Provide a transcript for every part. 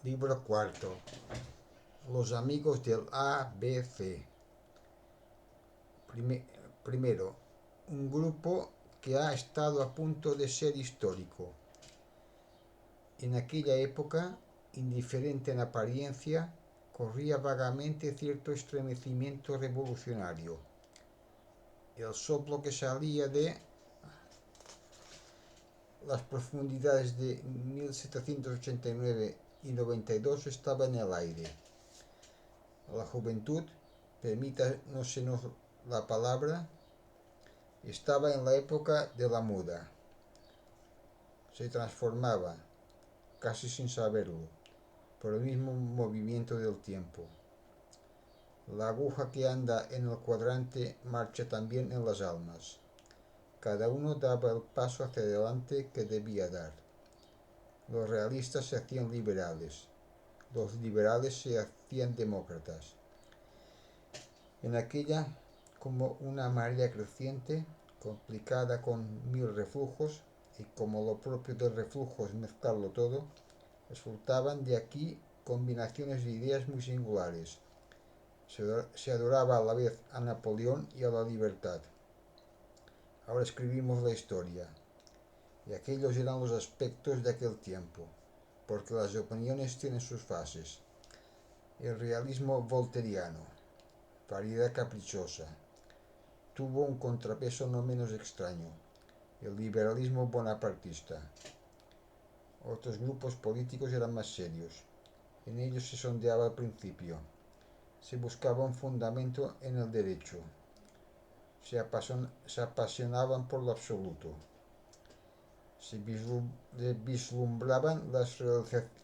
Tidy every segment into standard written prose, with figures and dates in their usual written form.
Libro cuarto. Los amigos del ABC. Primero, un grupo que ha estado a punto de ser histórico. En aquella época, indiferente en apariencia, corría vagamente cierto estremecimiento revolucionario. El soplo que salía de las profundidades de 1789 y 92 estaba en el aire. La juventud, permítanos la palabra, estaba en la época de la muda. Se transformaba, casi sin saberlo, por el mismo movimiento del tiempo. La aguja que anda en el cuadrante marcha también en las almas. Cada uno daba el paso hacia adelante que debía dar. Los realistas se hacían liberales, los liberales se hacían demócratas. En aquella, como una marea creciente, complicada con mil reflujos, y como lo propio del reflujo es mezclarlo todo, resultaban de aquí combinaciones de ideas muy singulares. Se adoraba a la vez a Napoleón y a la libertad. Ahora escribimos la historia, y aquellos eran los aspectos de aquel tiempo, porque las opiniones tienen sus fases. El realismo volteriano, variedad caprichosa, tuvo un contrapeso no menos extraño, el liberalismo bonapartista. Otros grupos políticos eran más serios. En ellos se sondeaba al principio. Se buscaba un fundamento en el derecho. Se apasionaban por lo absoluto. Se vislumbraban las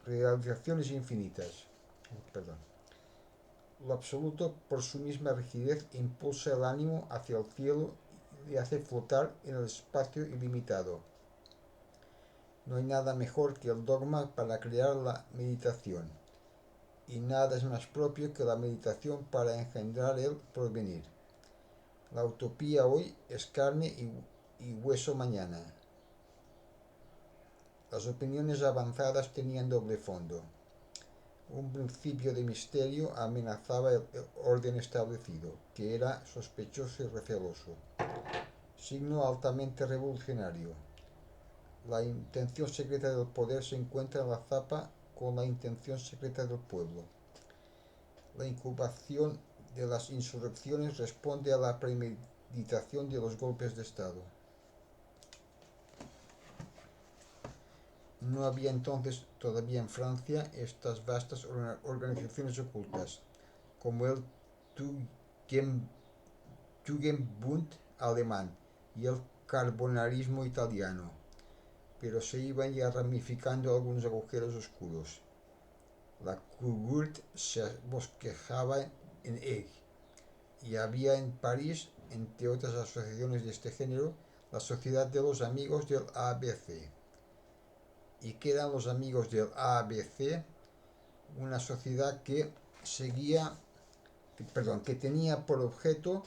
realizaciones infinitas. Perdón. Lo absoluto, por su misma rigidez, impulsa el ánimo hacia el cielo y hace flotar en el espacio ilimitado. No hay nada mejor que el dogma para crear la meditación, y nada es más propio que la meditación para engendrar el porvenir. La utopía hoy es carne y hueso mañana. Las opiniones avanzadas tenían doble fondo. Un principio de misterio amenazaba el orden establecido, que era sospechoso y receloso. Signo altamente revolucionario. La intención secreta del poder se encuentra en la zapa con la intención secreta del pueblo. La incubación de las insurrecciones responde a la premeditación de los golpes de Estado. No había entonces todavía en Francia estas vastas organizaciones ocultas, como el Tugendbund alemán y el carbonarismo italiano, pero se iban ya ramificando algunos agujeros oscuros. La Cougurt se bosquejaba en Aix, y había en París, entre otras asociaciones de este género, la Sociedad de los Amigos del ABC. ¿Y qué eran los Amigos del ABC? Una sociedad que tenía por objeto,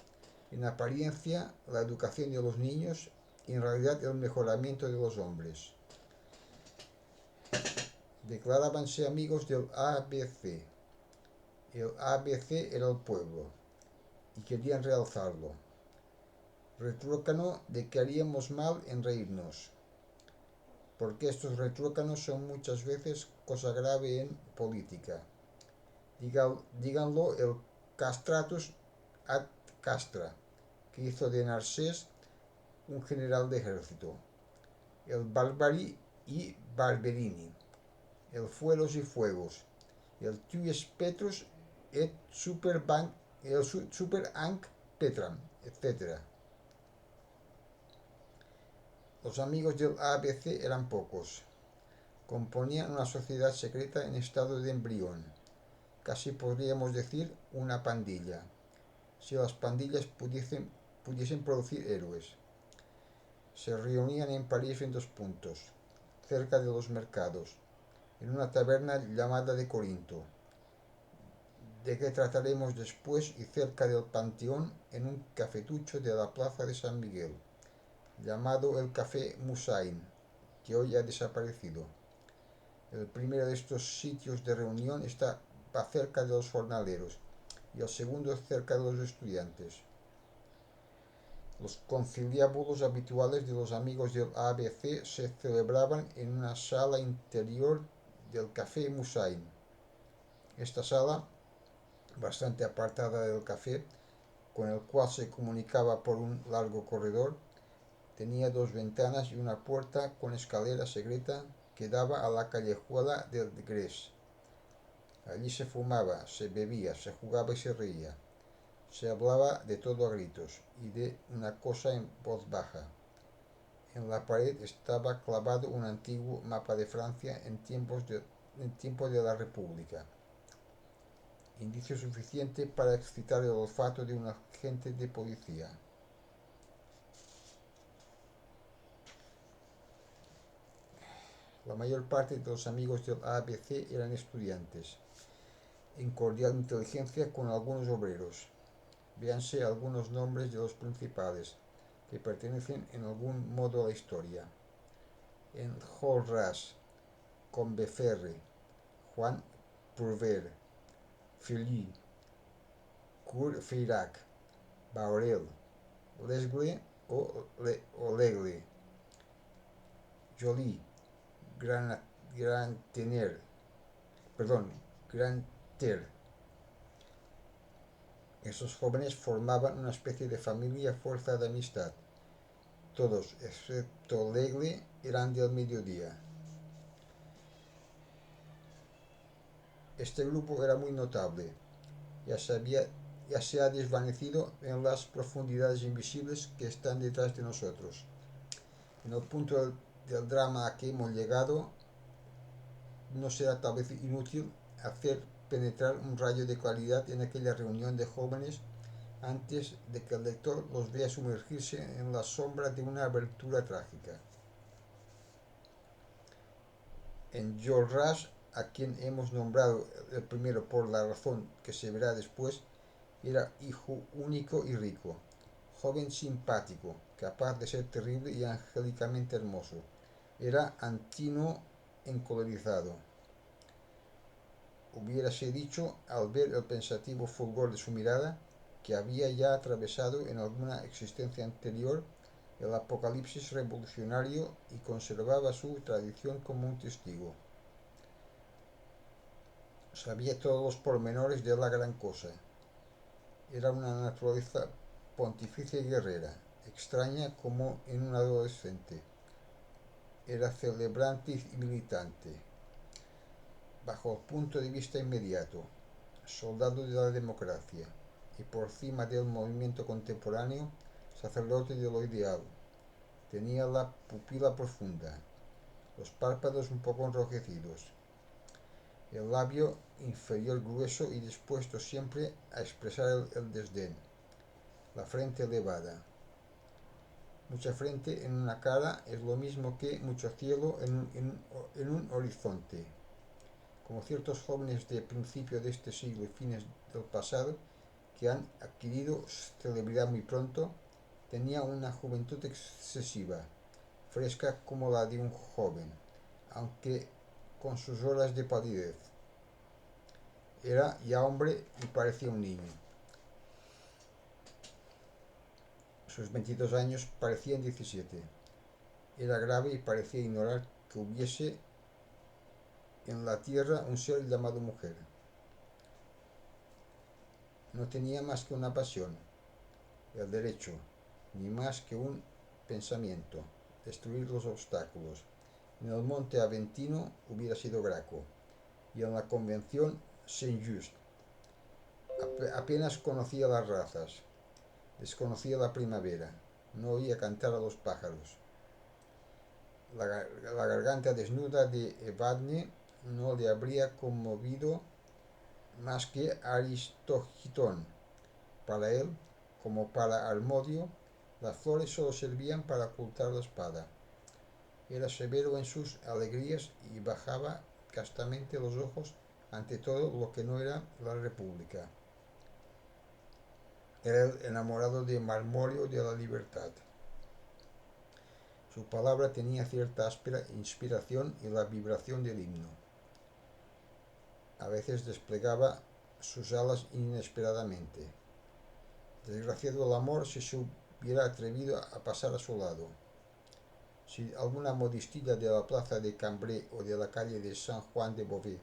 en apariencia, la educación de los niños y en realidad el mejoramiento de los hombres. Declarábanse amigos del ABC. El ABC era el pueblo y querían realzarlo. Retruécano de que haríamos mal en reírnos, porque estos retruécanos son muchas veces cosa grave en política. Díganlo el castratus ad castra, que hizo de Narcés un general de ejército, el Barbari y Barberini, el Fueros y Fuegos, el Tuyes Petrus et Super Anc Petram, etc. Los amigos del ABC eran pocos. Componían una sociedad secreta en estado de embrión. Casi podríamos decir una pandilla, si las pandillas pudiesen producir héroes. Se reunían en París en 2 puntos, cerca de los mercados, en una taberna llamada de Corinto, de que trataremos después, y cerca del Panteón, en un cafetucho de la plaza de San Miguel, llamado el Café Musain, que hoy ha desaparecido. El primero de estos sitios de reunión está cerca de los jornaleros y el segundo cerca de los estudiantes. Los conciliábulos habituales de los amigos del ABC se celebraban en una sala interior del Café Musain. Esta sala, bastante apartada del café, con el cual se comunicaba por un largo corredor, tenía dos ventanas y una puerta con escalera secreta que daba a la callejuela del Gres. Allí se fumaba, se bebía, se jugaba y se reía. Se hablaba de todo a gritos y de una cosa en voz baja. En la pared estaba clavado un antiguo mapa de Francia en tiempo de la República, indicio suficiente para excitar el olfato de un agente de policía. La mayor parte de los amigos del ABC eran estudiantes, en cordial inteligencia con algunos obreros. Véanse algunos nombres de los principales, que pertenecen en algún modo a la historia. En Enjolras, Combeferre, Juan Prouvaire, Feuilly, Courfeyrac, Bahorel, Lesgle o Legle, Joly, Grantaire, Esos jóvenes formaban una especie de familia a fuerza de amistad. Todos, excepto Legle, eran del mediodía. Este grupo era muy notable. Ya se ha desvanecido en las profundidades invisibles que están detrás de nosotros. En el punto del drama a que hemos llegado, no será tal vez inútil hacer penetrar un rayo de claridad en aquella reunión de jóvenes antes de que el lector los vea sumergirse en la sombra de una abertura trágica. Enjolras, a quien hemos nombrado el primero por la razón que se verá después, era hijo único y rico, joven simpático, capaz de ser terrible y angélicamente hermoso. Era Antino encolerizado. Hubiérase dicho, al ver el pensativo fulgor de su mirada, que había ya atravesado en alguna existencia anterior el apocalipsis revolucionario y conservaba su tradición como un testigo. Sabía todos los pormenores de la gran cosa. Era una naturaleza pontificia y guerrera, extraña como en un adolescente. Era celebrante y militante, bajo el punto de vista inmediato, soldado de la democracia y por cima del movimiento contemporáneo, sacerdote de lo ideal. Tenía la pupila profunda, los párpados un poco enrojecidos, el labio inferior grueso y dispuesto siempre a expresar el desdén, la frente elevada. Mucha frente en una cara es lo mismo que mucho cielo en un horizonte. Como ciertos jóvenes de principio de este siglo y fines del pasado, que han adquirido celebridad muy pronto, tenía una juventud excesiva, fresca como la de un joven, aunque con sus horas de palidez. Era ya hombre y parecía un niño. Sus 22 años parecían 17. Era grave y parecía ignorar que hubiese en la tierra un ser llamado mujer. No tenía más que una pasión, el derecho, ni más que un pensamiento, destruir los obstáculos. En el monte Aventino hubiera sido Graco, y en la convención Saint-Just. Apenas conocía las razas, desconocía la primavera, no oía cantar a los pájaros. La garganta desnuda de Evadne no le habría conmovido más que Aristogitón. Para él, como para Almodio, las flores solo servían para ocultar la espada. Era severo en sus alegrías y bajaba castamente los ojos ante todo lo que no era la república. Era el enamorado de Marmorio de la libertad. Su palabra tenía cierta áspera inspiración y la vibración del himno. A veces desplegaba sus alas inesperadamente. Desgraciado el amor si se hubiera atrevido a pasar a su lado. Si alguna modistilla de la plaza de Cambrai o de la calle de San Juan de Beauvais,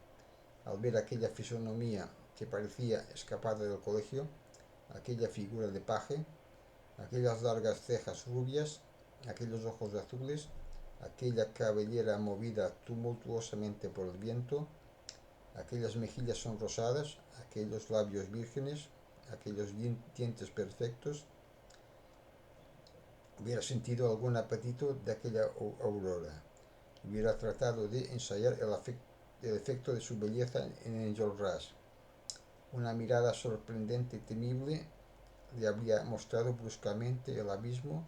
al ver aquella fisonomía que parecía escapada del colegio, aquella figura de paje, aquellas largas cejas rubias, aquellos ojos azules, aquella cabellera movida tumultuosamente por el viento, aquellas mejillas sonrosadas, aquellos labios vírgenes, aquellos dientes perfectos, hubiera sentido algún apetito de aquella aurora. Hubiera tratado de ensayar el efecto de su belleza en Enjolras. Una mirada sorprendente y temible le habría mostrado bruscamente el abismo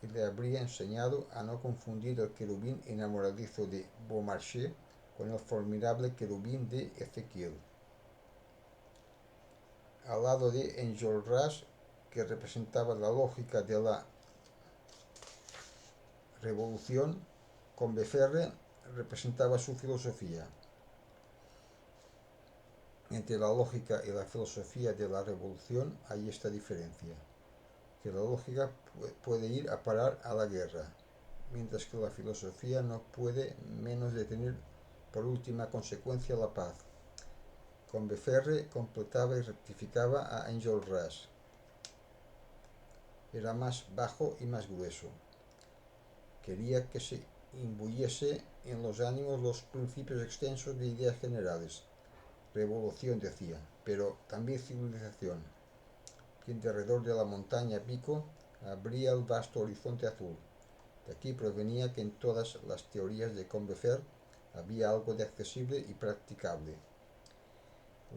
y le habría enseñado a no confundir el querubín enamoradizo de Beaumarchais con el formidable querubín de Ezequiel. Al lado de Enjolras, que representaba la lógica de la revolución, Combeferre representaba su filosofía. Entre la lógica y la filosofía de la revolución hay esta diferencia, que la lógica puede ir a parar a la guerra, mientras que la filosofía no puede menos de tener por última consecuencia la paz. Combeferre completaba y rectificaba a Enjolras. Era más bajo y más grueso. Quería que se imbuyese en los ánimos los principios extensos de ideas generales. Revolución, decía, pero también civilización. Y en derredor de la montaña Pico abría el vasto horizonte azul. De aquí provenía que en todas las teorías de Combeferre había algo de accesible y practicable.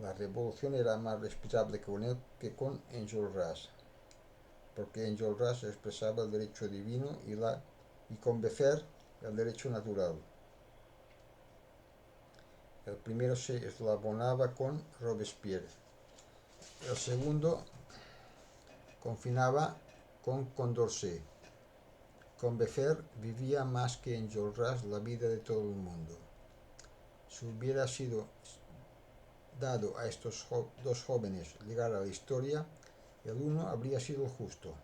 La revolución era más respetable con él que con Enjolras, porque Enjolras expresaba el derecho divino y Combeferre el derecho natural. El primero se eslabonaba con Robespierre, el segundo confinaba con Condorcet. Combeferre vivía más que Enjolras la vida de todo el mundo. Si hubiera sido dado a estos dos jóvenes llegar a la historia, el uno habría sido el justo,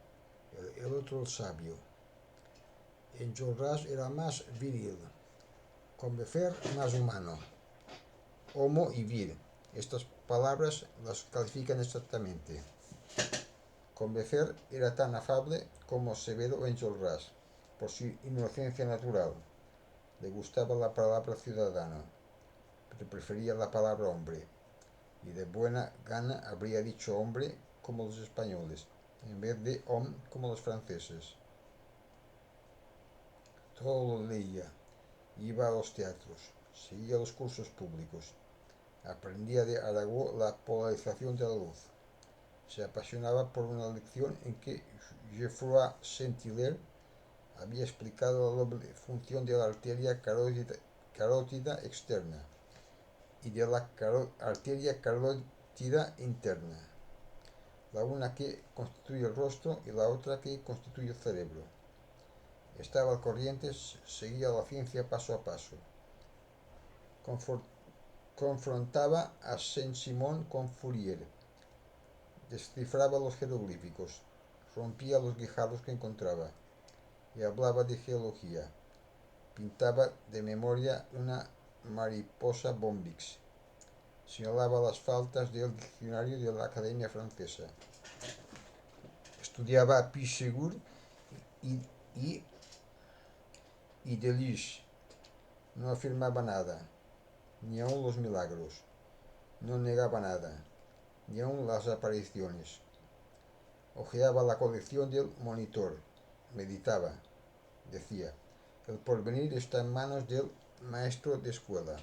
el otro el sabio. Enjolras era más viril, Combeferre más humano. Homo y vir, estas palabras las califican exactamente. Combeferre era tan afable como severo Enjolras, por su inocencia natural. Le gustaba la palabra ciudadano, pero prefería la palabra hombre, y de buena gana habría dicho hombre como los españoles, en vez de homme como los franceses. Todo lo leía, iba a los teatros, seguía los cursos públicos, aprendía de Arago la polarización de la luz, se apasionaba por una lección en que Geoffroy Saint-Hilaire había explicado la doble función de la arteria carótida externa y de la arteria carótida interna, la una que constituye el rostro y la otra que constituye el cerebro. Estaba al corriente, seguía la ciencia paso a paso. Confrontaba a Saint-Simon con Fourier, descifraba los jeroglíficos, rompía los guijarros que encontraba y hablaba de geología. Pintaba de memoria una mariposa Bombix. Señalaba las faltas del diccionario de la Academia Francesa. Estudiaba a Pichegor y Deleuze. No afirmaba nada, ni aun los milagros. No negaba nada, ni aun las apariciones. Hojeaba la colección del Monitor. Meditaba. Decía, el porvenir está en manos del maestro de escuela.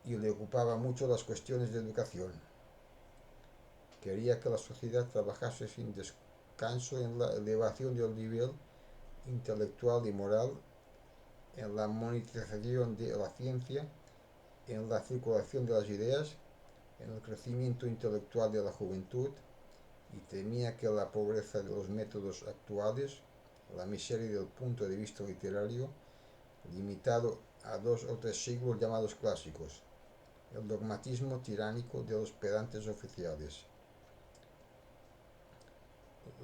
Y le ocupaba mucho las cuestiones de educación. Quería que la sociedad trabajase sin descanso en la elevación del nivel intelectual y moral, en la monetización de la ciencia, en la circulación de las ideas, en el crecimiento intelectual de la juventud, y temía que la pobreza de los métodos actuales la miseria del punto de vista literario, limitado a 2 o 3 siglos llamados clásicos, el dogmatismo tiránico de los pedantes oficiales,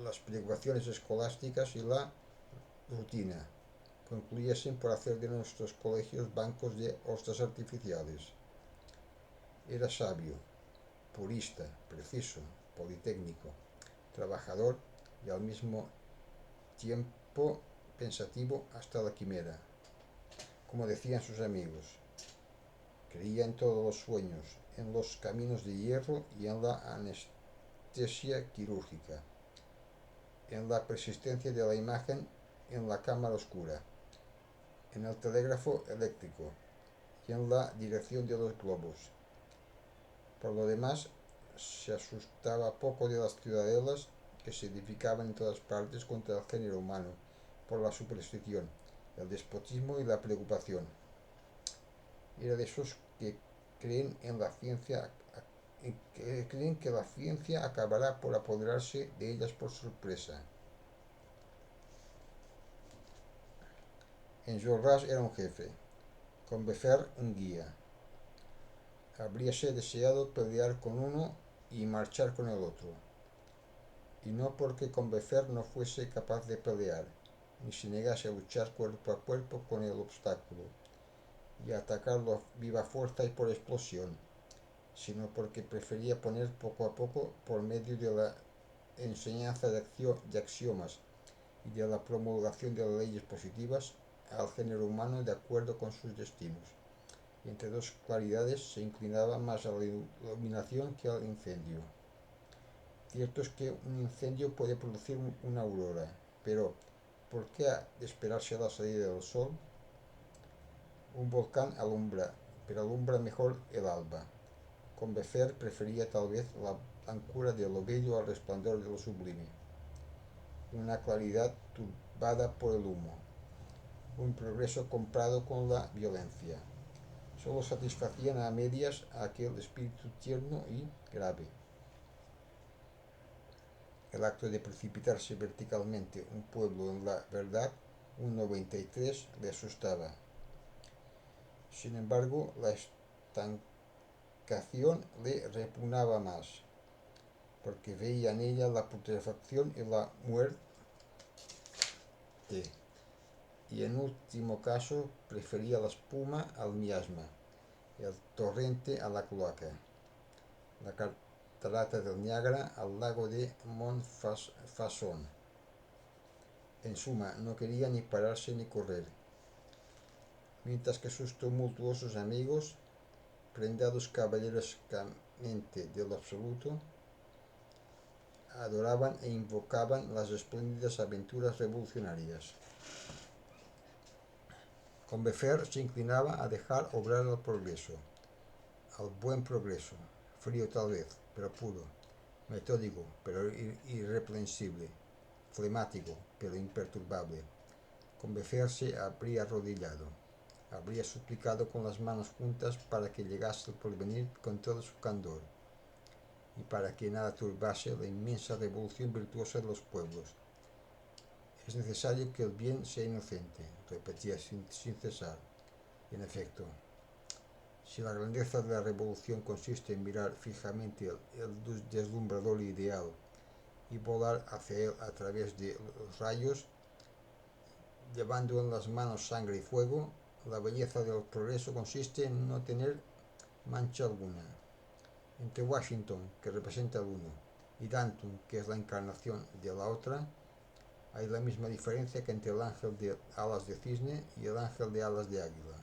las preocupaciones escolásticas y la rutina, concluyesen por hacer de nuestros colegios bancos de ostras artificiales. Era sabio, purista, preciso, politécnico, trabajador y al mismo tiempo pensativo hasta la quimera. Como decían sus amigos, creía en todos los sueños, en los caminos de hierro y en la anestesia quirúrgica, en la persistencia de la imagen en la cámara oscura, en el telégrafo eléctrico y en la dirección de los globos. Por lo demás, se asustaba poco de las ciudadelas que se edificaban en todas partes contra el género humano por la superstición, el despotismo y la preocupación. Era de esos que creen que la ciencia acabará por apoderarse de ellas por sorpresa. Enjolras era un jefe, Combeferre un guía. Habríase deseado pelear con uno y marchar con el otro, y no porque Combeferre no fuese capaz de pelear, ni se negase a luchar cuerpo a cuerpo con el obstáculo, y a atacarlo a viva fuerza y por explosión, sino porque prefería poner poco a poco, por medio de la enseñanza de axiomas y de la promulgación de las leyes positivas, al género humano de acuerdo con sus destinos. Y entre dos claridades se inclinaba más a la iluminación que al incendio. Cierto es que un incendio puede producir una aurora, pero ¿por qué ha de esperarse la salida del sol? Un volcán alumbra, pero alumbra mejor el alba. Combeferre prefería tal vez la blancura de lo bello al resplandor de lo sublime, una claridad turbada por el humo, un progreso comprado con la violencia. Solo satisfacían a medias a aquel espíritu tierno y grave. El acto de precipitarse verticalmente un pueblo en la verdad, un 93, le asustaba. Sin embargo, la estancación le repugnaba más, porque veía en ella la putrefacción y la muerte, y en último caso prefería la espuma al miasma, el torrente a la cloaca, la catarata del Niágara al lago de Montfaucon. En suma, no quería ni pararse ni correr, mientras que sus tumultuosos amigos, prendados caballerosamente de lo absoluto, adoraban e invocaban las espléndidas aventuras revolucionarias. Combeferre se inclinaba a dejar obrar al progreso, al buen progreso, frío tal vez, pero puro, metódico, pero irreprensible, flemático, pero imperturbable. Combeferre se habría arrodillado, habría suplicado con las manos juntas para que llegase el porvenir con todo su candor, y para que nada turbase la inmensa revolución virtuosa de los pueblos. Es necesario que el bien sea inocente, repetía sin cesar. Y en efecto, si la grandeza de la revolución consiste en mirar fijamente el deslumbrador ideal y volar hacia él a través de los rayos, llevando en las manos sangre y fuego, la belleza del progreso consiste en no tener mancha alguna. Entre Washington, que representa el uno, y Danton, que es la encarnación de la otra, hay la misma diferencia que entre el ángel de alas de cisne y el ángel de alas de águila.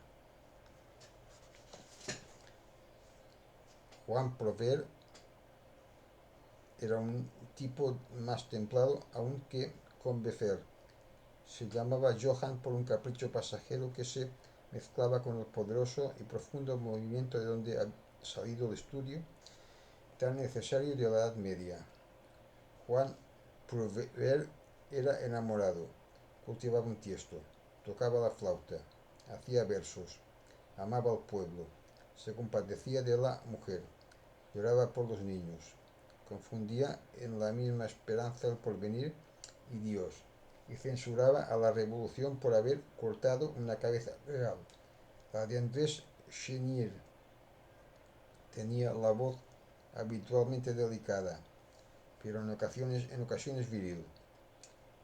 Juan Prouvaire era un tipo más templado aún que Combeferre. Se llamaba Johann por un capricho pasajero que se mezclaba con el poderoso y profundo movimiento de donde ha salido el estudio tan necesario de la Edad Media. Juan Prouvaire era enamorado, cultivaba un tiesto, tocaba la flauta, hacía versos, amaba al pueblo, se compadecía de la mujer, lloraba por los niños, confundía en la misma esperanza el porvenir y Dios, y censuraba a la revolución por haber cortado una cabeza real. La de Andrés Chenier tenía la voz habitualmente delicada, pero en ocasiones viril.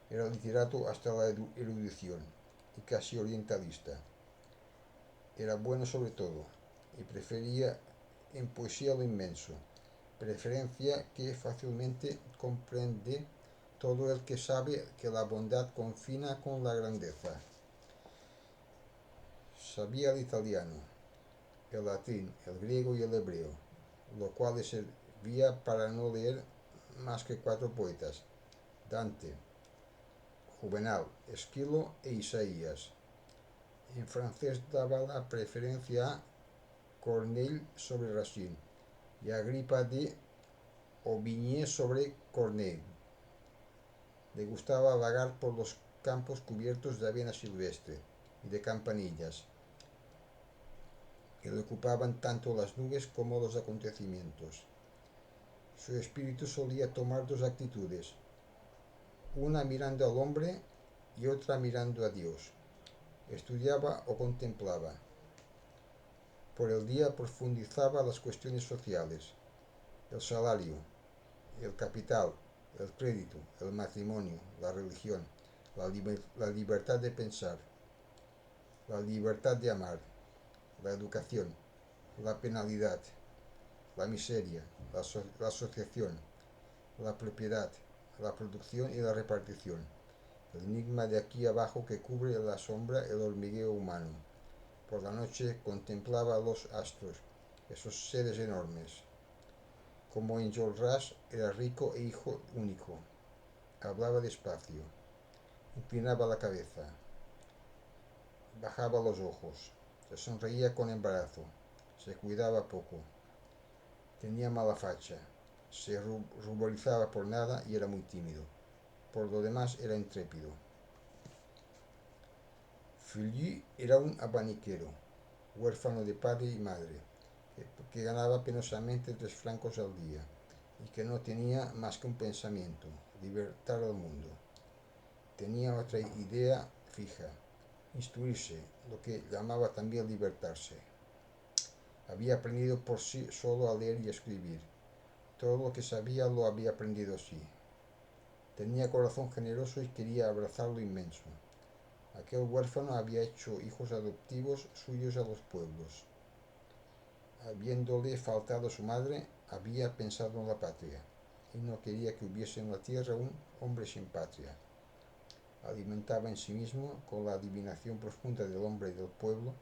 Era literato hasta la erudición y casi orientalista. Era bueno sobre todo y prefería en poesía lo inmenso, preferencia que fácilmente comprende todo el que sabe que la bondad confina con la grandeza. Sabía el italiano, el latín, el griego y el hebreo, lo cual le servía para no leer más que 4 poetas: Dante, Juvenal, Esquilo e Isaías. En francés daba la preferencia a Corneille sobre Racine y a Agripa de Aubigné sobre Corneille. Le gustaba vagar por los campos cubiertos de avena silvestre y de campanillas, que le ocupaban tanto las nubes como los acontecimientos. Su espíritu solía tomar 2 actitudes, una mirando al hombre y otra mirando a Dios. Estudiaba o contemplaba. Por el día profundizaba las cuestiones sociales, el salario, el capital, el crédito, el matrimonio, la religión, la libertad de pensar, la libertad de amar, la educación, la penalidad, la miseria, la asociación, la propiedad, la producción y la repartición, el enigma de aquí abajo que cubre la sombra el hormigueo humano. Por la noche contemplaba los astros, esos seres enormes. Como Enjolras era rico e hijo único. Hablaba despacio, inclinaba la cabeza, bajaba los ojos, se sonreía con embarazo, se cuidaba poco, tenía mala facha, se ruborizaba por nada y era muy tímido. Por lo demás era intrépido. Feuilly era un abaniquero, huérfano de padre y madre, que ganaba penosamente 3 francos al día y que no tenía más que un pensamiento: libertar al mundo. Tenía otra idea fija: instruirse, lo que llamaba también libertarse. Había aprendido por sí solo a leer y a escribir. Todo lo que sabía lo había aprendido así. Tenía corazón generoso y quería abrazar lo inmenso. Aquel huérfano había hecho hijos adoptivos suyos a los pueblos. Habiéndole faltado su madre, había pensado en la patria, y no quería que hubiese en la tierra un hombre sin patria. Alimentaba en sí mismo, con la adivinación profunda del hombre y del pueblo,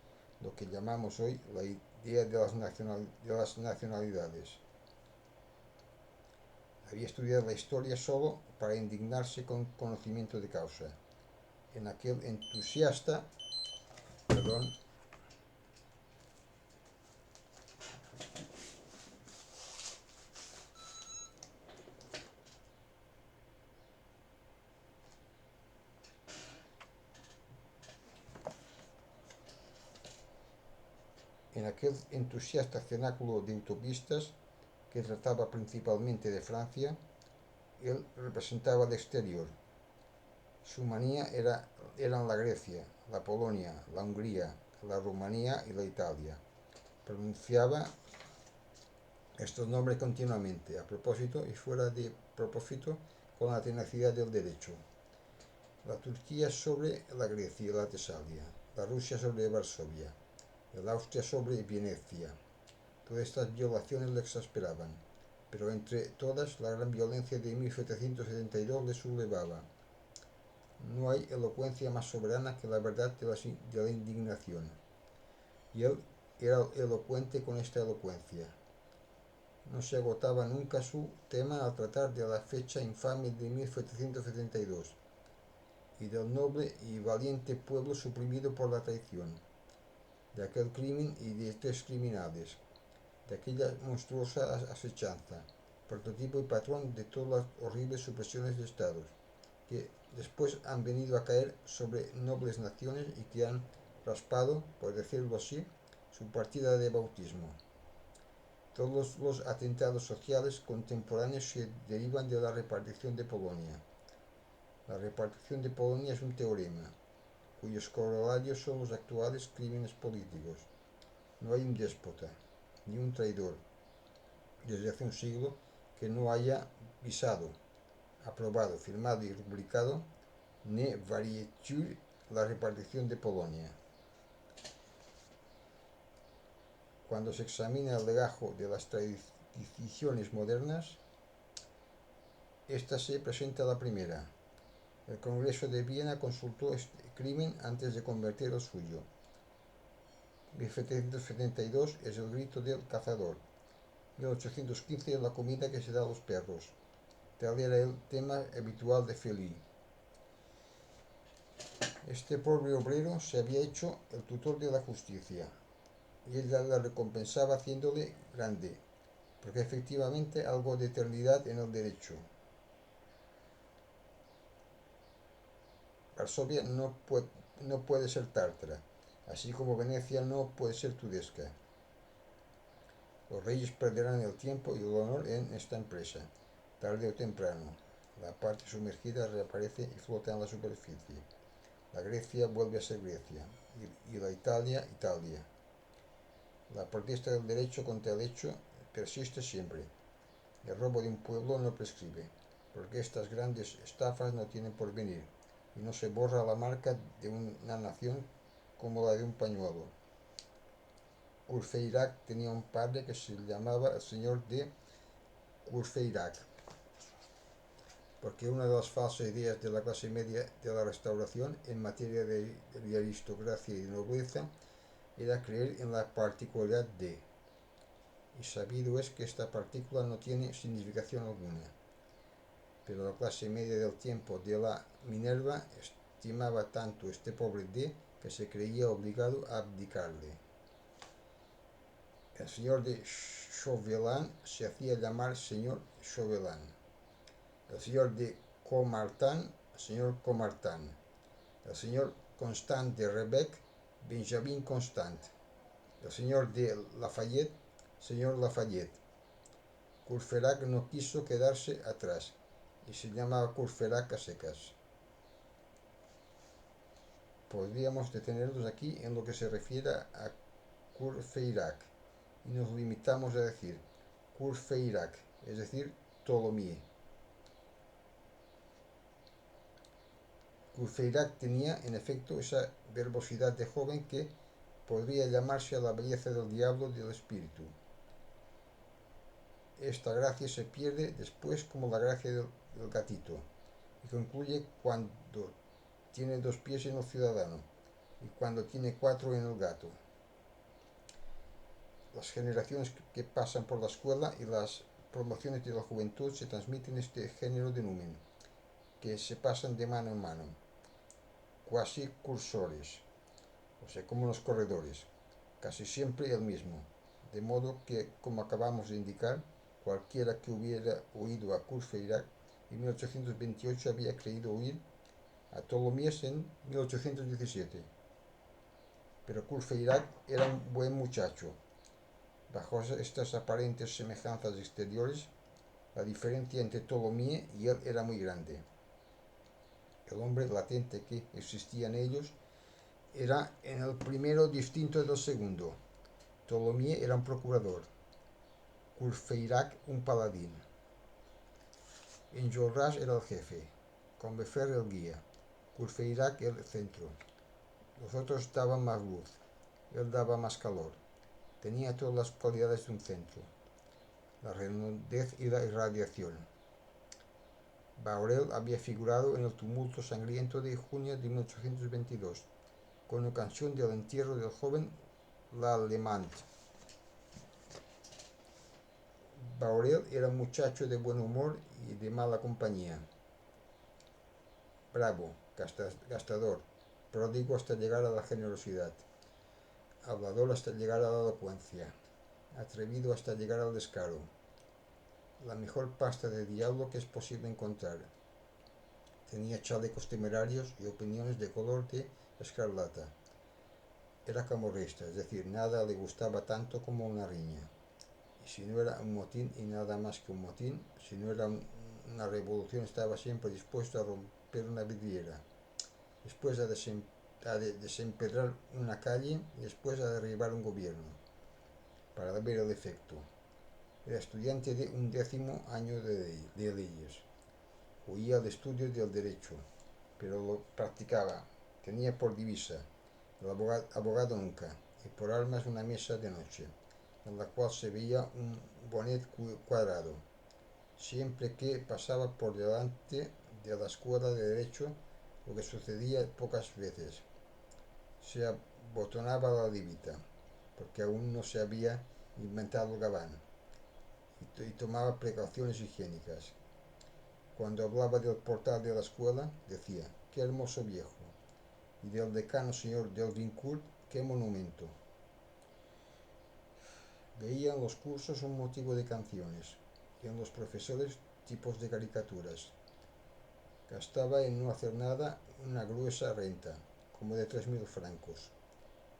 lo que llamamos hoy la idea de las nacionalidades. Había estudiado la historia solo para indignarse con conocimiento de causa. En aquel entusiasta, perdón, en aquel entusiasta cenáculo de utopistas que trataba principalmente de Francia, él representaba el exterior. Su manía eran la Grecia, la Polonia, la Hungría, la Rumanía y la Italia. Pronunciaba estos nombres continuamente, a propósito y fuera de propósito, con la tenacidad del derecho. La Turquía sobre la Grecia y la Tesalia, la Rusia sobre Varsovia, el Austria sobre Venecia. Todas estas violaciones le exasperaban, pero entre todas la gran violencia de 1772 le sublevaba. No hay elocuencia más soberana que la verdad de la indignación. Y él era elocuente con esta elocuencia. No se agotaba nunca su tema al tratar de la fecha infame de 1772 y del noble y valiente pueblo suprimido por la traición, de aquel crimen y de 3 criminales, de aquella monstruosa asechanza, prototipo y patrón de todas las horribles supresiones de estados, que después han venido a caer sobre nobles naciones y que han raspado, por decirlo así, su partida de bautismo. Todos los atentados sociales contemporáneos se derivan de la repartición de Polonia. La repartición de Polonia es un teorema, cuyos corolarios son los actuales crímenes políticos. No hay un déspota, ni un traidor, desde hace un siglo, que no haya visado, aprobado, firmado y rubricado ne variatur la repartición de Polonia. Cuando se examina el legajo de las tradiciones modernas, esta se presenta la primera. El Congreso de Viena consultó este crimen antes de convertir el suyo. 1772 es el grito del cazador. 1815 es la comida que se da a los perros. Tal era el tema habitual de Feli. Este pobre obrero se había hecho el tutor de la justicia, y ella la recompensaba haciéndole grande, porque efectivamente algo de eternidad en el derecho. Varsovia no puede ser tártara, así como Venecia no puede ser tudesca. Los reyes perderán el tiempo y el honor en esta empresa, tarde o temprano. La parte sumergida reaparece y flota en la superficie. La Grecia vuelve a ser Grecia y la Italia, Italia. La protesta del derecho contra el hecho persiste siempre. El robo de un pueblo no prescribe, porque estas grandes estafas no tienen porvenir, y no se borra la marca de una nación como la de un pañuelo. Courfeyrac tenía un padre que se llamaba el señor de Courfeyrac, porque una de las falsas ideas de la clase media de la Restauración en materia de aristocracia y nobleza era creer en la particularidad de, y sabido es que esta partícula no tiene significación alguna. Pero la clase media del tiempo de la Minerva estimaba tanto este pobre D que se creía obligado a abdicarle. El señor de Chauvelin se hacía llamar señor Chauvelin. El señor de Comartin, señor Comartin. El señor Constant de Rebec, Benjamin Constant. El señor de Lafayette, señor Lafayette. Courfeyrac no quiso quedarse atrás y se llamaba Courfeyrac a secas. Podríamos detenernos aquí en lo que se refiere a Courfeyrac y nos limitamos a decir Courfeyrac, es decir, Tholomyès. Courfeyrac tenía, en efecto, esa verbosidad de joven que podría llamarse a la belleza del diablo del espíritu. Esta gracia se pierde después como la gracia del gatito y concluye cuando tiene 2 pies en el ciudadano y cuando tiene 4 en el gato. Las generaciones que pasan por la escuela y las promociones de la juventud se transmiten este género de numen, que se pasan de mano en mano, cuasi cursores, o sea, como los corredores, casi siempre el mismo, de modo que, como acabamos de indicar, cualquiera que hubiera oído a Courfeyrac en 1828 había creído oír a Tholomyès en 1817. Pero Courfeyrac era un buen muchacho. Bajo estas aparentes semejanzas exteriores, la diferencia entre Tholomyès y él era muy grande. El hombre latente que existía en ellos era en el primero distinto del segundo. Tholomyès era un procurador, Courfeyrac un paladín. Enjolras era el jefe, Combeferre el guía, Courfeyrac el centro. Los otros daban más luz, él daba más calor. Tenía todas las cualidades de un centro, la redondez y la irradiación. Bahorel había figurado en el tumulto sangriento de junio de 1822, con ocasión del entierro del joven Lalemant. Bahorel era un muchacho de buen humor y de mala compañía. Bravo, gastador, pródigo hasta llegar a la generosidad, hablador hasta llegar a la elocuencia, atrevido hasta llegar al descaro. La mejor pasta de diablo que es posible encontrar. Tenía chalecos temerarios y opiniones de color de escarlata. Era camorrista, es decir, nada le gustaba tanto como una riña. Y si no era un motín y nada más que un motín, si no era una revolución, estaba siempre dispuesto a romper pero una vidriera, después a desempedrar una calle y después a derribar un gobierno, para ver el efecto. Era estudiante de un 10º año de leyes. Huía al estudio del derecho, pero lo practicaba. Tenía por divisa el abogado nunca, y por armas una mesa de noche, en la cual se veía un bonet cuadrado. Siempre que pasaba por delante de la escuela de derecho, lo que sucedía pocas veces, se abotonaba la levita, porque aún no se había inventado el gabán, y tomaba precauciones higiénicas. Cuando hablaba del portal de la escuela, decía: «Qué hermoso viejo», y del decano señor Delvincourt: «Qué monumento». Veía en los cursos un motivo de canciones, y en los profesores tipos de caricaturas. Gastaba en no hacer nada una gruesa renta, como de 3.000 francos.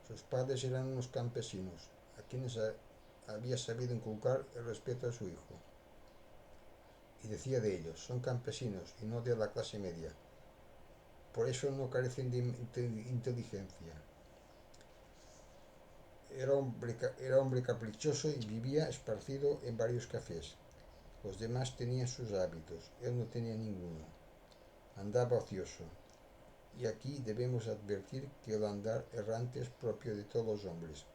Sus padres eran unos campesinos, a quienes había sabido inculcar el respeto a su hijo. Y decía de ellos: «Son campesinos y no de la clase media. Por eso no carecen de inteligencia». Era hombre caprichoso y vivía esparcido en varios cafés. Los demás tenían sus hábitos, él no tenía ninguno. Andaba ocioso. Y aquí debemos advertir que el andar errante es propio de todos los hombres,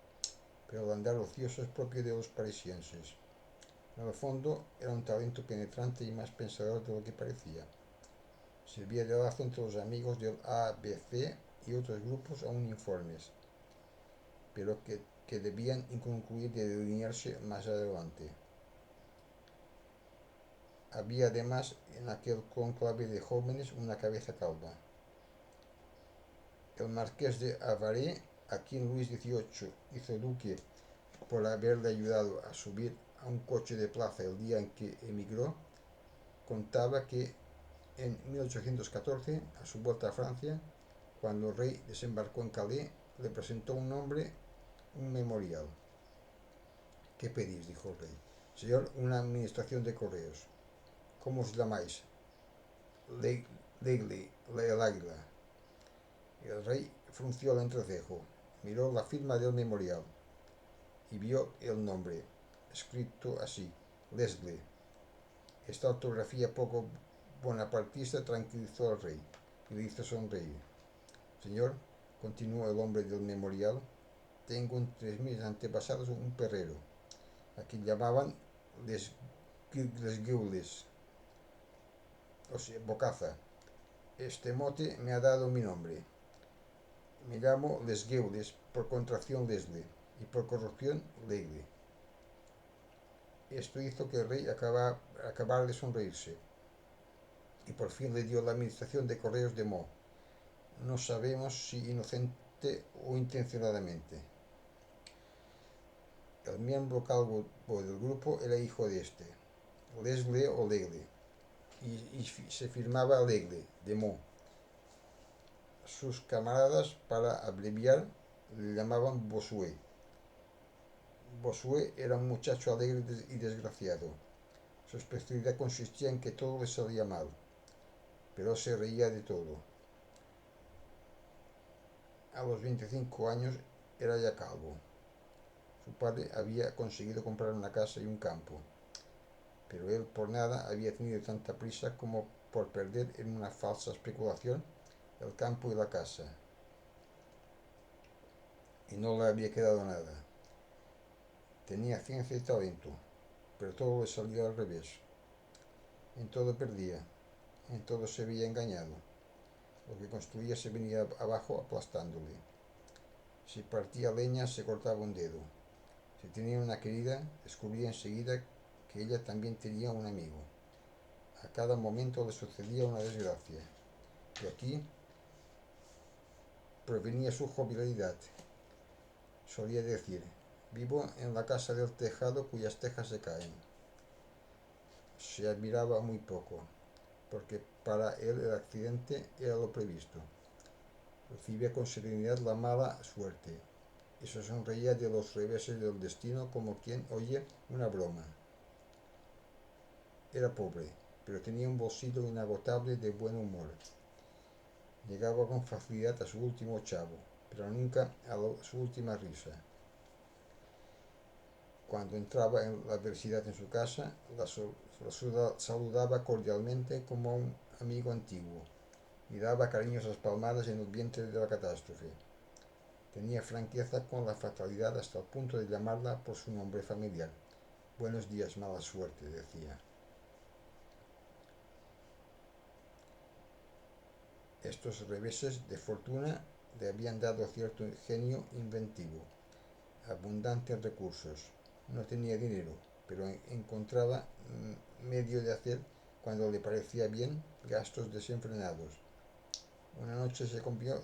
pero el andar ocioso es propio de los parisienses. En el fondo era un talento penetrante y más pensador de lo que parecía. Servía de lazo entre los amigos del ABC y otros grupos aún informes, pero que debían concluir de delinearse más adelante. Había además en aquel cónclave de jóvenes una cabeza calva. El marqués de Avaray, a quien Luis XVIII hizo duque por haberle ayudado a subir a un coche de plaza el día en que emigró, contaba que en 1814, a su vuelta a Francia, cuando el rey desembarcó en Calais, le presentó un hombre un memorial. «¿Qué pedís?», dijo el rey. «Señor, una administración de correos». «¿Cómo os llamáis?» «L'Aigle», el águila. El rey frunció el entrecejo, miró la firma del memorial y vio el nombre, escrito así: «Lesgle». Esta ortografía poco bonapartista tranquilizó al rey y le hizo sonreír. «Señor», continuó el hombre del memorial, «tengo entre mis antepasados un perrero, a quien llamaban les Gueules, o sea, bocaza. Este mote me ha dado mi nombre. Me llamo Les Gueules, por contracción Leslie, y por corrupción Leigle». Esto hizo que el rey acabara de sonreírse, y por fin le dio la administración de correos de Meaux, no sabemos si inocente o intencionadamente. El miembro calvo del grupo era hijo de este, Lesgle o Legle, y se firmaba Legle, de Meaux. Sus camaradas, para abreviar, le llamaban Bossuet. Bossuet era un muchacho alegre y desgraciado. Su especialidad consistía en que todo le salía mal, pero se reía de todo. A los 25 años era ya calvo. Su padre había conseguido comprar una casa y un campo, pero él por nada había tenido tanta prisa como por perder en una falsa especulación el campo y la casa, y no le había quedado nada. Tenía ciencia y talento, pero todo le salía al revés. En todo perdía, en todo se veía engañado. Lo que construía se venía abajo aplastándole. Si partía leña se cortaba un dedo. Si tenía una querida, descubría enseguida que ella también tenía un amigo. A cada momento le sucedía una desgracia. Y aquí provenía su jovialidad. Solía decir: «Vivo en la casa del tejado cuyas tejas se caen». Se admiraba muy poco, porque para él el accidente era lo previsto. Recibía con serenidad la mala suerte y se sonreía de los reveses del destino como quien oye una broma. Era pobre, pero tenía un bolsillo inagotable de buen humor. Llegaba con facilidad a su último chavo, pero nunca a su última risa. Cuando entraba en la adversidad en su casa, la saludaba cordialmente como a un amigo antiguo y daba cariñosas palmadas en el vientre de la catástrofe. Tenía franqueza con la fatalidad hasta el punto de llamarla por su nombre familiar. Buenos días, mala suerte, decía. Estos reveses de fortuna le habían dado cierto genio inventivo, abundante en recursos. No tenía dinero, pero encontraba medio de hacer, cuando le parecía bien, gastos desenfrenados. Una noche se compró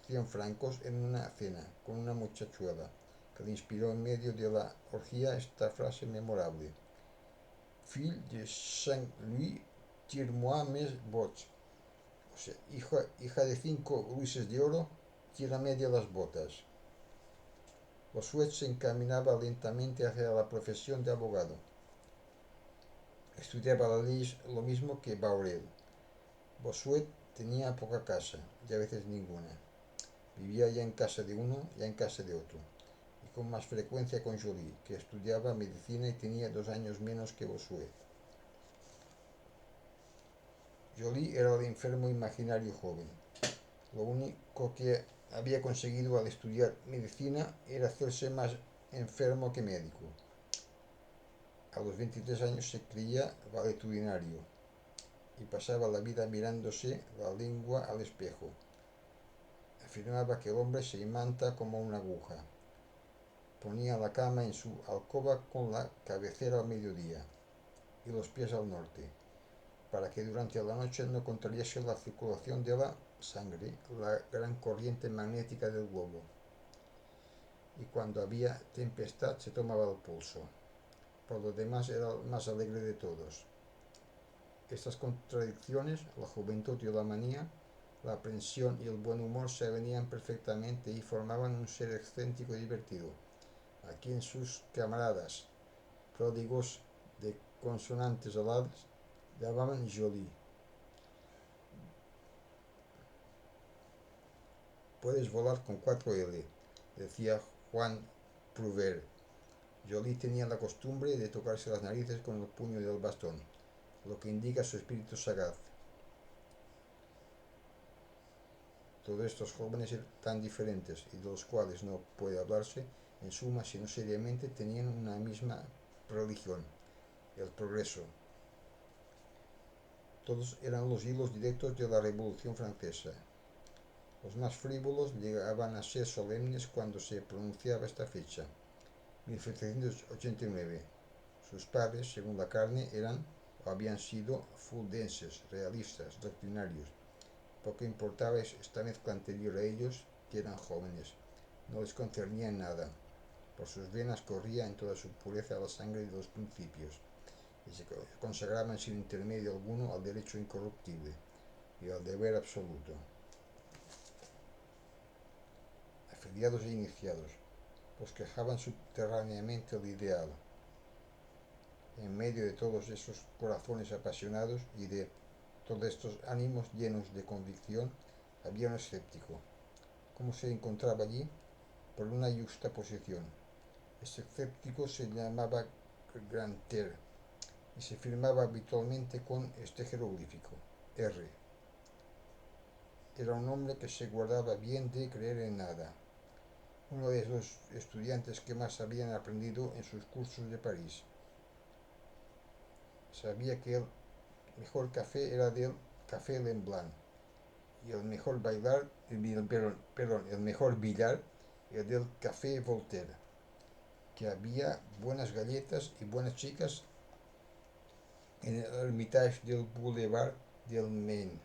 100 francos en una cena con una muchachuela, que le inspiró en medio de la orgía esta frase memorable: Fille de Saint-Louis, tire-moi mes bottes. O sea, hija de 5 luises de oro, tírame de las botas. Bossuet se encaminaba lentamente hacia la profesión de abogado. Estudiaba la ley lo mismo que Bahorel. Bossuet tenía poca casa, y a veces ninguna. Vivía ya en casa de uno, ya en casa de otro, y con más frecuencia con Joly, que estudiaba medicina y tenía 2 años menos que Bossuet. Joly era el enfermo imaginario joven. Lo único que había conseguido al estudiar medicina era hacerse más enfermo que médico. A los 23 años se creía valetudinario y pasaba la vida mirándose la lengua al espejo. Afirmaba que el hombre se imanta como una aguja. Ponía la cama en su alcoba con la cabecera al mediodía y los pies al norte, para que durante la noche no contrariese la circulación de la sangre, la gran corriente magnética del globo. Y cuando había tempestad se tomaba el pulso. Por lo demás era el más alegre de todos. Estas contradicciones, la juventud y la manía, la aprensión y el buen humor se avenían perfectamente y formaban un ser excéntrico y divertido, a quien sus camaradas, pródigos de consonantes aladas, llamaban Joly. Puedes volar con 4L, decía Juan Prouvaire. Joly tenía la costumbre de tocarse las narices con el puño del bastón, lo que indica su espíritu sagaz. Todos estos jóvenes tan diferentes y de los cuales no puede hablarse, en suma, sino seriamente, tenían una misma religión, el progreso. Todos eran los hilos directos de la Revolución Francesa. Los más frívolos llegaban a ser solemnes cuando se pronunciaba esta fecha, 1789. Sus padres, según la carne, eran o habían sido fuldenses, realistas, doctrinarios. Poco importaba esta mezcla anterior a ellos, que eran jóvenes. No les concernía nada. Por sus venas corría en toda su pureza la sangre de los principios, y se consagraban sin intermedio alguno al derecho incorruptible y al deber absoluto. Afiliados e iniciados, bosquejaban subterráneamente el ideal. En medio de todos esos corazones apasionados y de todos estos ánimos llenos de convicción, había un escéptico. ¿Cómo se encontraba allí? Por una juxtaposición. Este escéptico se llamaba Grantaire y se firmaba habitualmente con este jeroglífico, R. Era un hombre que se guardaba bien de creer en nada. Uno de los estudiantes que más habían aprendido en sus cursos de París. Sabía que el mejor café era del Café Lemblin y el mejor el mejor billar era del Café Voltaire, que había buenas galletas y buenas chicas en el Hermitage del Boulevard del Maine,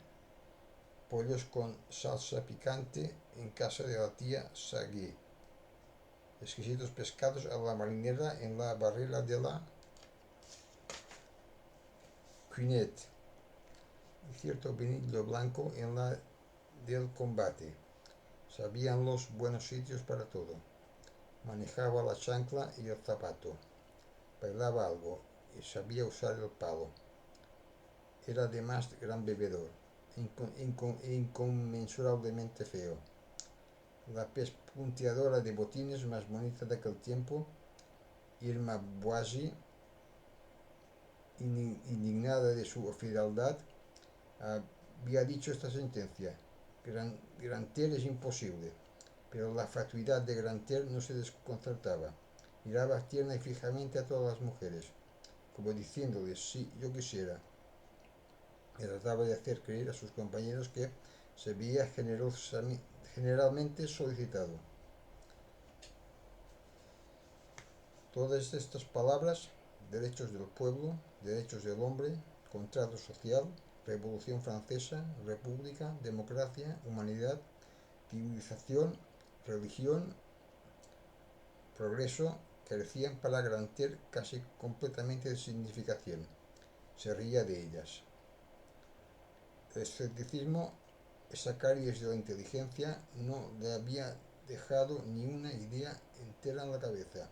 pollos con salsa picante en casa de la tía Saguet, exquisitos pescados a la marinera en la barrera de la Cunette y cierto vinillo blanco en la del Combate. Sabían los buenos sitios para todo. Manejaba la chancla y el zapato. Bailaba algo y sabía usar el palo. Era además gran bebedor. inconmensurablemente feo. La pez punteadora de botines más bonita de aquel tiempo, Irma Boissy, indignada de su frialdad, había dicho esta sentencia: Grantaire es imposible. Pero la fatuidad de Grantaire no se desconcertaba. Miraba tierna y fijamente a todas las mujeres, como diciéndoles: si yo quisiera. Y trataba de hacer creer a sus compañeros que se veía generalmente solicitado. Todas estas palabras: derechos del pueblo, derechos del hombre, contrato social, Revolución Francesa, república, democracia, humanidad, civilización, religión, progreso, carecían para Grantaire casi completamente de significación. Se ría de ellas. El escepticismo, esa caries de la inteligencia, no le había dejado ni una idea entera en la cabeza.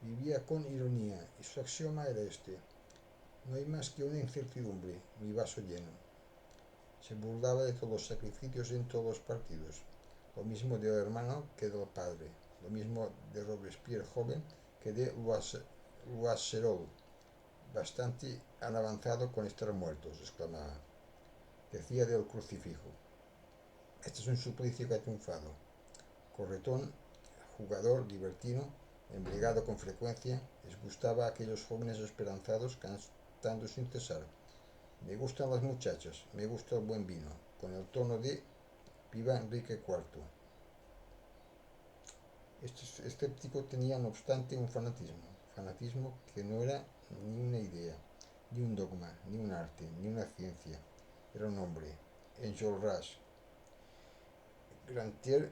Vivía con ironía y su axioma era este: no hay más que una incertidumbre, mi vaso lleno. Se burlaba de todos los sacrificios en todos los partidos, lo mismo del hermano que del padre, lo mismo de Robespierre joven que de Loiserolles. Bastante han avanzado con estar muertos, exclamaba. Decía del crucifijo: este es un suplicio que ha triunfado. Corretón, jugador, libertino, embriagado con frecuencia, les gustaba a aquellos jóvenes esperanzados, cantando sin cesar: me gustan las muchachas, me gusta el buen vino, con el tono de viva Enrique IV. Este escéptico tenía, no obstante, un fanatismo que no era ni una idea, ni un dogma, ni un arte, ni una ciencia. Era un hombre, Enjolras. Grantaire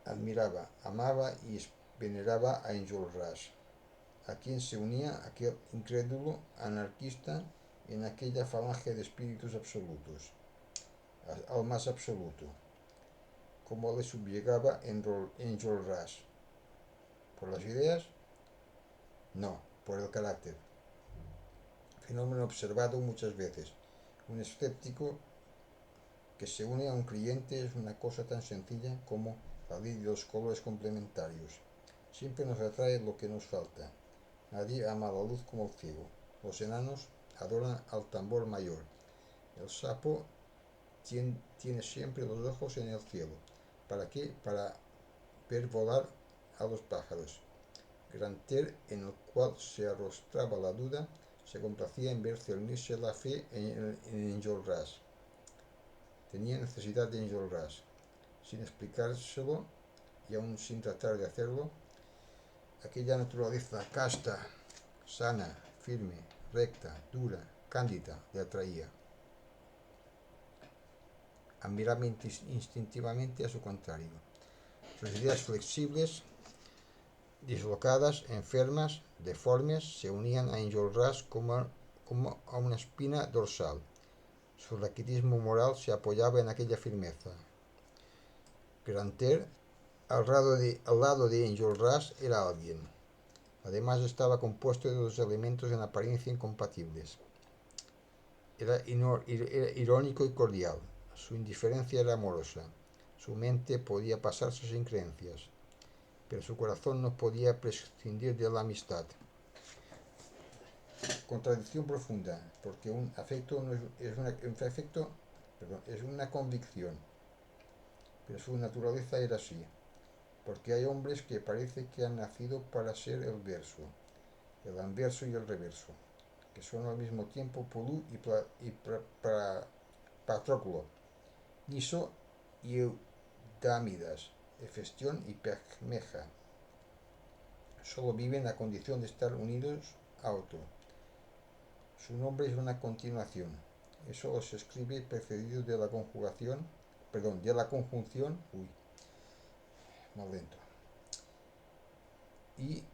admiraba, amaba y veneraba a Enjolras, a quien se unía aquel incrédulo anarquista en aquella falange de espíritus absolutos, al más absoluto. ¿Cómo le subyugaba Enjolras? ¿Por las ideas? No, por el carácter. Fenómeno observado muchas veces. Un escéptico que se une a un creyente es una cosa tan sencilla como la ley de los colores complementarios. Siempre nos atrae lo que nos falta. Nadie ama la luz como el ciego. Los enanos adoran al tambor mayor. El sapo tiene siempre los ojos en el cielo. ¿Para qué? Para ver volar a los pájaros. Grantaire, en el cual se arrostraba la duda, se complacía en ver cernirse la fe en Enjolras. Tenía necesidad de Enjolras. Sin explicárselo, y aún sin tratar de hacerlo, aquella naturaleza casta, sana, firme, recta, dura, cándida, le atraía. Admiraba instintivamente a su contrario. Sus ideas flexibles, dislocadas, enfermas, deformes, se unían a Enjolras como a una espina dorsal. Su raquitismo moral se apoyaba en aquella firmeza. Grantaire, al lado de Enjolras, era alguien. Además, estaba compuesto de dos elementos en apariencia incompatibles. Era irónico y cordial. Su indiferencia era amorosa. Su mente podía pasarse sin creencias, pero su corazón no podía prescindir de la amistad. Contradicción profunda, porque un afecto no es una convicción, pero su naturaleza era así, porque hay hombres que parece que han nacido para ser el verso, el anverso y el reverso, que son al mismo tiempo Polú y Patroclo, Niso y Eudámidas, Hefestión y Permeja. Solo viven a condición de estar unidos a otro. Su nombre es una continuación. Eso se escribe precedido de la conjunción, más lento. Y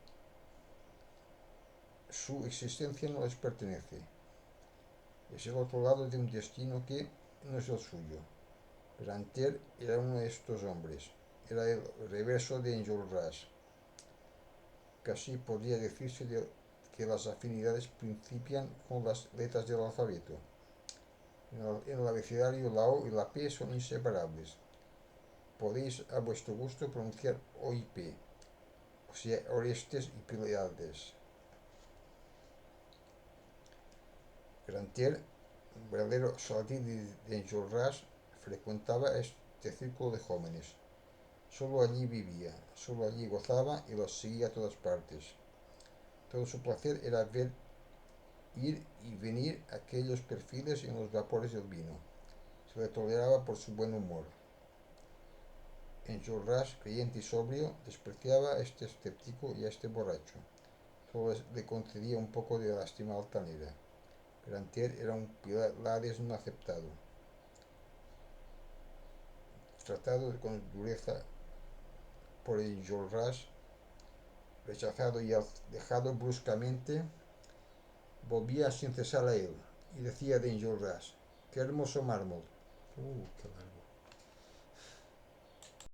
su existencia no les pertenece. Es el otro lado de un destino que no es el suyo. Grantaire era uno de estos hombres. Era el reverso de Enjolras. Casi podría decirse que las afinidades principian con las letras del alfabeto. En el abecedario la O y la P son inseparables. Podéis a vuestro gusto pronunciar O y P, o sea, Orestes y Pílades. Grantier, un verdadero salatín de Enjolras, frecuentaba este círculo de jóvenes. Solo allí vivía, solo allí gozaba y los seguía a todas partes. Todo su placer era ver ir y venir aquellos perfiles en los vapores del vino. Se le toleraba por su buen humor. Enjolras, creyente y sobrio, despreciaba a este escéptico y a este borracho. Solo le concedía un poco de lástima altanera. Grantier era un Pílades no aceptado, tratado con dureza por Enjolras, rechazado y dejado bruscamente, volvía sin cesar a él y decía de Enjolras: ¡qué hermoso mármol! Qué largo.